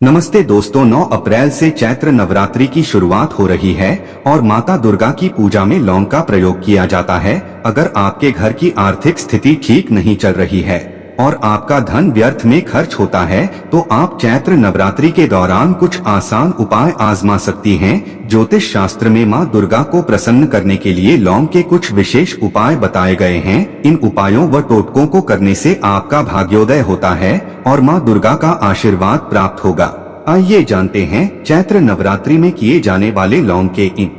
नमस्ते दोस्तों, 9 अप्रैल से चैत्र नवरात्रि की शुरुआत हो रही है और माता दुर्गा की पूजा में लौंग का प्रयोग किया जाता है। अगर आपके घर की आर्थिक स्थिति ठीक नहीं चल रही है और आपका धन व्यर्थ में खर्च होता है तो आप चैत्र नवरात्रि के दौरान कुछ आसान उपाय आजमा सकती हैं। ज्योतिष शास्त्र में मां दुर्गा को प्रसन्न करने के लिए लौंग के कुछ विशेष उपाय बताए गए हैं। इन उपायों व टोटकों को करने से आपका भाग्योदय होता है और मां दुर्गा का आशीर्वाद प्राप्त होगा। आइए जानते हैं चैत्र नवरात्रि में किए जाने वाले लौंग के इन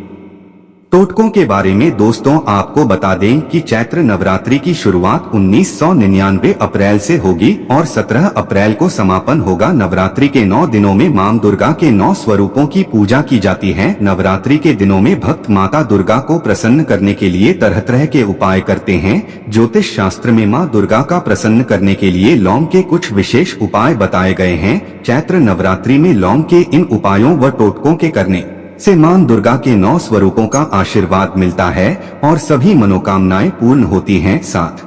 टोटकों के बारे में। दोस्तों, आपको बता दें कि चैत्र नवरात्रि की शुरुआत 1999 अप्रैल से होगी और 17 अप्रैल को समापन होगा। नवरात्रि के 9 दिनों में मां दुर्गा के 9 स्वरूपों की पूजा की जाती है। नवरात्रि के दिनों में भक्त माता दुर्गा को प्रसन्न करने के लिए तरह तरह के उपाय करते हैं। ज्योतिष शास्त्र में मां दुर्गा का प्रसन्न करने के लिए लौंग के कुछ विशेष उपाय बताए गए हैं। चैत्र नवरात्रि में लौंग के इन उपायों व टोटकों के करने से मां दुर्गा के 9 स्वरूपों का आशीर्वाद मिलता है और सभी मनोकामनाएं पूर्ण होती हैं। साथ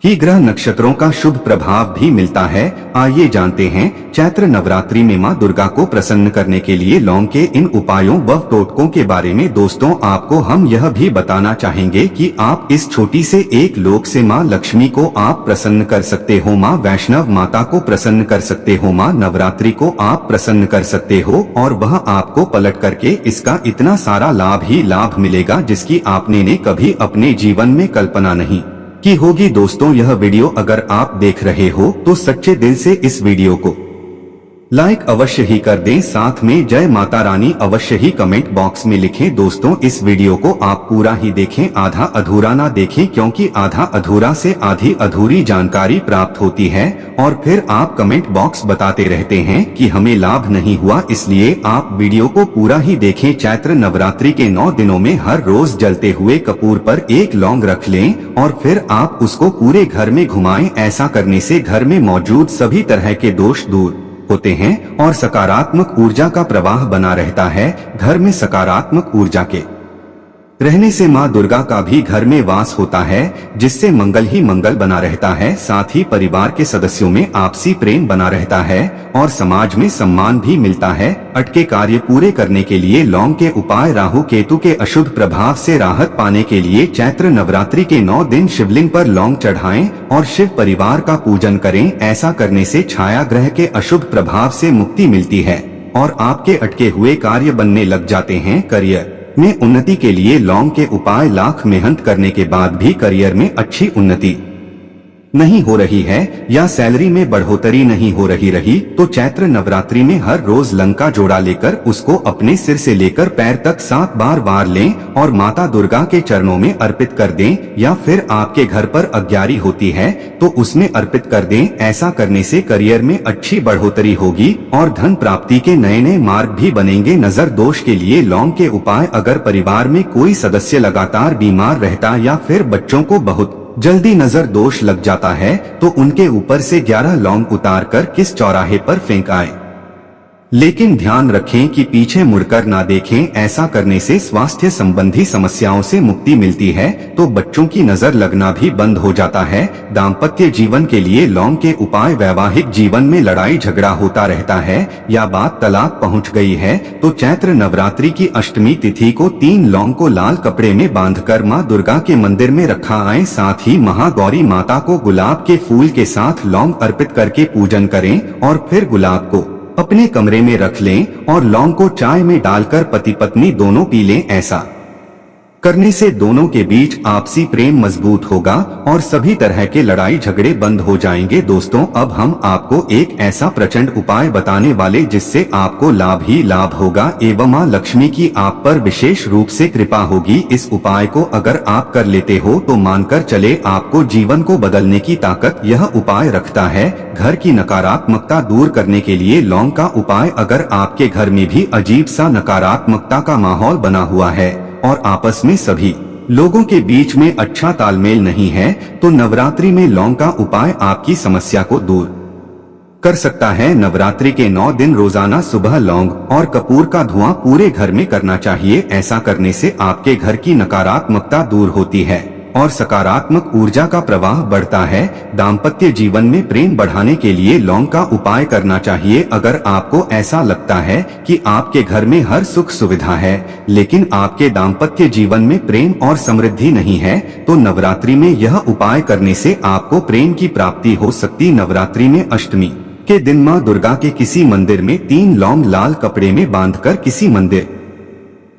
ही ग्रह नक्षत्रों का शुभ प्रभाव भी मिलता है। आइए जानते हैं चैत्र नवरात्रि में मां दुर्गा को प्रसन्न करने के लिए लौंग के इन उपायों व टोटकों के बारे में। दोस्तों, आपको हम यह भी बताना चाहेंगे कि आप इस छोटी से एक लोक से मां लक्ष्मी को आप प्रसन्न कर सकते हो, मां वैष्णव माता को प्रसन्न कर सकते हो, मां नवरात्रि को आप प्रसन्न कर सकते हो और वह आपको पलट करके इसका इतना सारा लाभ ही लाभ मिलेगा जिसकी आपने ने कभी अपने जीवन में कल्पना नहीं की होगी। दोस्तों, यह वीडियो अगर आप देख रहे हो तो सच्चे दिल से इस वीडियो को लाइक अवश्य ही कर दें, साथ में जय माता रानी अवश्य ही कमेंट बॉक्स में लिखें। दोस्तों, इस वीडियो को आप पूरा ही देखें, आधा अधूरा ना देखें, क्योंकि आधा अधूरा से आधी अधूरी जानकारी प्राप्त होती है और फिर आप कमेंट बॉक्स बताते रहते हैं कि हमें लाभ नहीं हुआ। इसलिए आप वीडियो को पूरा ही देखें। चैत्र नवरात्रि के 9 दिनों में हर रोज जलते हुए कपूर पर एक लौंग रख लें और फिर आप उसको पूरे घर में घुमाएं। ऐसा करने से घर में मौजूद सभी तरह के दोष दूर होते हैं और सकारात्मक ऊर्जा का प्रवाह बना रहता है। घर में सकारात्मक ऊर्जा के रहने से मां दुर्गा का भी घर में वास होता है, जिससे मंगल ही मंगल बना रहता है। साथ ही परिवार के सदस्यों में आपसी प्रेम बना रहता है और समाज में सम्मान भी मिलता है। अटके कार्य पूरे करने के लिए लौंग के उपाय। राहु केतु के अशुभ प्रभाव से राहत पाने के लिए चैत्र नवरात्रि के 9 दिन शिवलिंग पर लौंग चढ़ाएं और शिव परिवार का पूजन करें। ऐसा करने से छाया ग्रह के अशुभ प्रभाव से मुक्ति मिलती है और आपके अटके हुए कार्य बनने लग जाते हैं। करियर में उन्नति के लिए लौंग के उपाय। लाख मेहनत करने के बाद भी करियर में अच्छी उन्नति नहीं हो रही है या सैलरी में बढ़ोतरी नहीं हो रही तो चैत्र नवरात्रि में हर रोज लंका जोड़ा लेकर उसको अपने सिर से लेकर पैर तक 7 बार वार लें और माता दुर्गा के चरणों में अर्पित कर दें, या फिर आपके घर पर अग्यारी होती है तो उसमें अर्पित कर दें। ऐसा करने से करियर में अच्छी बढ़ोतरी होगी और धन प्राप्ति के नए नए मार्ग भी बनेंगे। नजर दोष के लिए लौंग के उपाय। अगर परिवार में कोई सदस्य लगातार बीमार रहता या फिर बच्चों को बहुत जल्दी नजर दोष लग जाता है तो उनके ऊपर से 11 लौंग उतारकर किस चौराहे पर फेंक आए, लेकिन ध्यान रखें कि पीछे मुड़कर ना देखें। ऐसा करने से स्वास्थ्य संबंधी समस्याओं से मुक्ति मिलती है तो बच्चों की नजर लगना भी बंद हो जाता है। दाम्पत्य जीवन के लिए लौंग के उपाय। वैवाहिक जीवन में लड़ाई झगड़ा होता रहता है या बात तलाक पहुंच गई है तो चैत्र नवरात्रि की अष्टमी तिथि को 3 लौंग को लाल कपड़े में बांधकर मां दुर्गा के मंदिर में रखा आए। साथ ही महागौरी माता को गुलाब के फूल के साथ लौंग अर्पित करके पूजन करें और फिर गुलाब को अपने कमरे में रख लें और लौंग को चाय में डालकर पति पत्नी दोनों पी लें। ऐसा करने से दोनों के बीच आपसी प्रेम मजबूत होगा और सभी तरह के लड़ाई झगड़े बंद हो जाएंगे। दोस्तों, अब हम आपको एक ऐसा प्रचंड उपाय बताने वाले जिससे आपको लाभ ही लाभ होगा एवं मां लक्ष्मी की आप पर विशेष रूप से कृपा होगी। इस उपाय को अगर आप कर लेते हो तो मानकर चले आपको जीवन को बदलने की ताकत यह उपाय रखता है। घर की नकारात्मकता दूर करने के लिए लौंग का उपाय। अगर आपके घर में भी अजीब सा नकारात्मकता का माहौल बना हुआ है और आपस में सभी लोगों के बीच में अच्छा तालमेल नहीं है तो नवरात्रि में लौंग का उपाय आपकी समस्या को दूर कर सकता है। नवरात्रि के 9 दिन रोजाना सुबह लौंग और कपूर का धुआं पूरे घर में करना चाहिए। ऐसा करने से आपके घर की नकारात्मकता दूर होती है और सकारात्मक ऊर्जा का प्रवाह बढ़ता है। दाम्पत्य जीवन में प्रेम बढ़ाने के लिए लौंग का उपाय करना चाहिए। अगर आपको ऐसा लगता है कि आपके घर में हर सुख सुविधा है लेकिन आपके दाम्पत्य जीवन में प्रेम और समृद्धि नहीं है, तो नवरात्रि में यह उपाय करने से आपको प्रेम की प्राप्ति हो सकती। नवरात्रि में अष्टमी के दिन मां दुर्गा के किसी मंदिर में 3 लौंग लाल कपड़े में बांधकर किसी मंदिर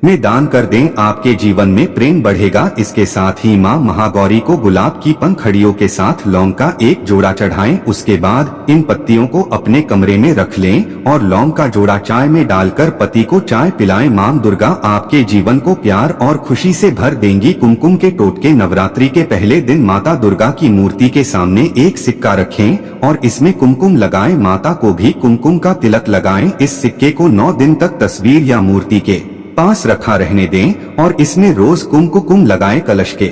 में दान कर दें, आपके जीवन में प्रेम बढ़ेगा। इसके साथ ही मां महागौरी को गुलाब की पंखुड़ियों के साथ लौंग का एक जोड़ा चढ़ाएं। उसके बाद इन पत्तियों को अपने कमरे में रख लें और लौंग का जोड़ा चाय में डालकर पति को चाय पिलाएं। मां दुर्गा आपके जीवन को प्यार और खुशी से भर देंगी। कुमकुम के टोटके। नवरात्रि के पहले दिन माता दुर्गा की मूर्ति के सामने एक सिक्का रखें और इसमें कुमकुम लगाएं। माता को भी कुमकुम का तिलक लगाएं। इस सिक्के को 9 दिन तक तस्वीर या मूर्ति के पास रखा रहने दें और इसमें रोज कुमकुम लगाएं। कलश के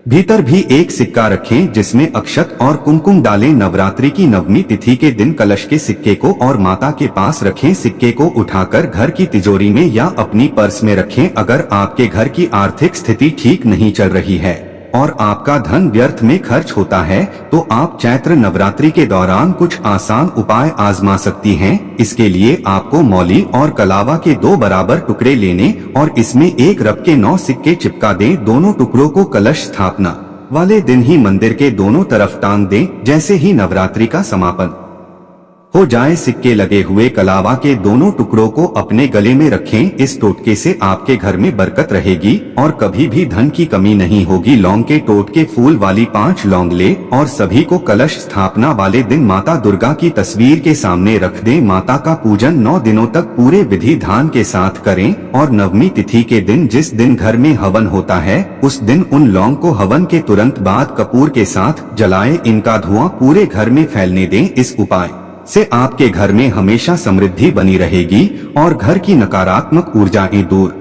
भीतर भी एक सिक्का रखें जिसमें अक्षत और कुमकुम डालें। नवरात्रि की नवमी तिथि के दिन कलश के सिक्के को और माता के पास रखें। सिक्के को उठाकर घर की तिजोरी में या अपनी पर्स में रखें। अगर आपके घर की आर्थिक स्थिति ठीक नहीं चल रही है और आपका धन व्यर्थ में खर्च होता है, तो आप चैत्र नवरात्रि के दौरान कुछ आसान उपाय आजमा सकती हैं। इसके लिए आपको मौली और कलावा के 2 बराबर टुकड़े लेने और इसमें एक रब के 9 सिक्के चिपका दें। दोनों टुकड़ों को कलश स्थापना वाले दिन ही मंदिर के दोनों तरफ टांग दें। जैसे ही नवरात्रि का समापन हो जाए, सिक्के लगे हुए कलावा के दोनों टुकड़ों को अपने गले में रखें। इस टोटके से आपके घर में बरकत रहेगी और कभी भी धन की कमी नहीं होगी। लौंग के टोटके फूल वाली 5 लौंग ले और सभी को कलश स्थापना वाले दिन माता दुर्गा की तस्वीर के सामने रख दें। माता का पूजन 9 दिनों तक पूरे विधि विधान के साथ करें और नवमी तिथि के दिन जिस दिन घर में हवन होता है उस दिन उन लौंग को हवन के तुरंत बाद कपूर के साथ जलाएं। इनका धुआं पूरे घर में फैलने दें। इस उपाय से आपके घर में हमेशा समृद्धि बनी रहेगी और घर की नकारात्मक ऊर्जाएं दूर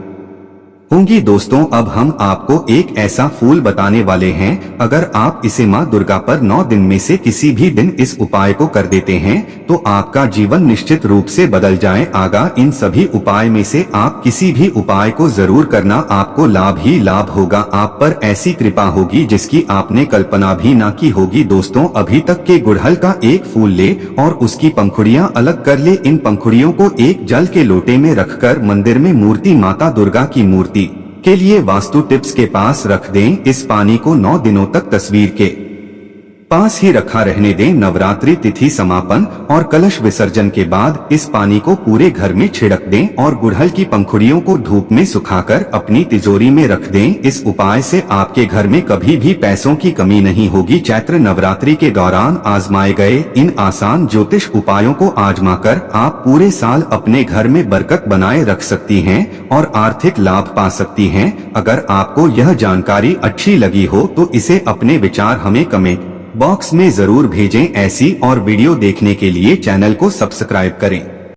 होंगी। दोस्तों, अब हम आपको एक ऐसा फूल बताने वाले हैं। अगर आप इसे मां दुर्गा पर 9 दिन में से किसी भी दिन इस उपाय को कर देते हैं तो आपका जीवन निश्चित रूप से बदल जाएगा। इन सभी उपाय में से आप किसी भी उपाय को जरूर करना, आपको लाभ ही लाभ होगा। आप पर ऐसी कृपा होगी जिसकी आपने कल्पना भी ना की होगी। दोस्तों, अभी तक के गुड़हल का एक फूल ले और उसकी पंखुड़ियां अलग कर ले। इन पंखुड़ियों को एक जल के लोटे में रखकर मंदिर में मूर्ति माता दुर्गा की मूर्ति के लिए वास्तु टिप्स के पास रख दें। इस पानी को 9 दिनों तक तस्वीर के पास ही रखा रहने दें। नवरात्रि तिथि समापन और कलश विसर्जन के बाद इस पानी को पूरे घर में छिड़क दें और गुड़हल की पंखुड़ियों को धूप में सुखाकर अपनी तिजोरी में रख दें। इस उपाय से आपके घर में कभी भी पैसों की कमी नहीं होगी। चैत्र नवरात्रि के दौरान आजमाए गए इन आसान ज्योतिष उपायों को आजमाकर आप पूरे साल अपने घर में बरकत बनाए रख सकती हैं और आर्थिक लाभ पा सकती हैं। अगर आपको यह जानकारी अच्छी लगी हो तो इसे अपने विचार हमें कमेंट बॉक्स में जरूर भेजें। ऐसी और वीडियो देखने के लिए चैनल को सब्सक्राइब करें।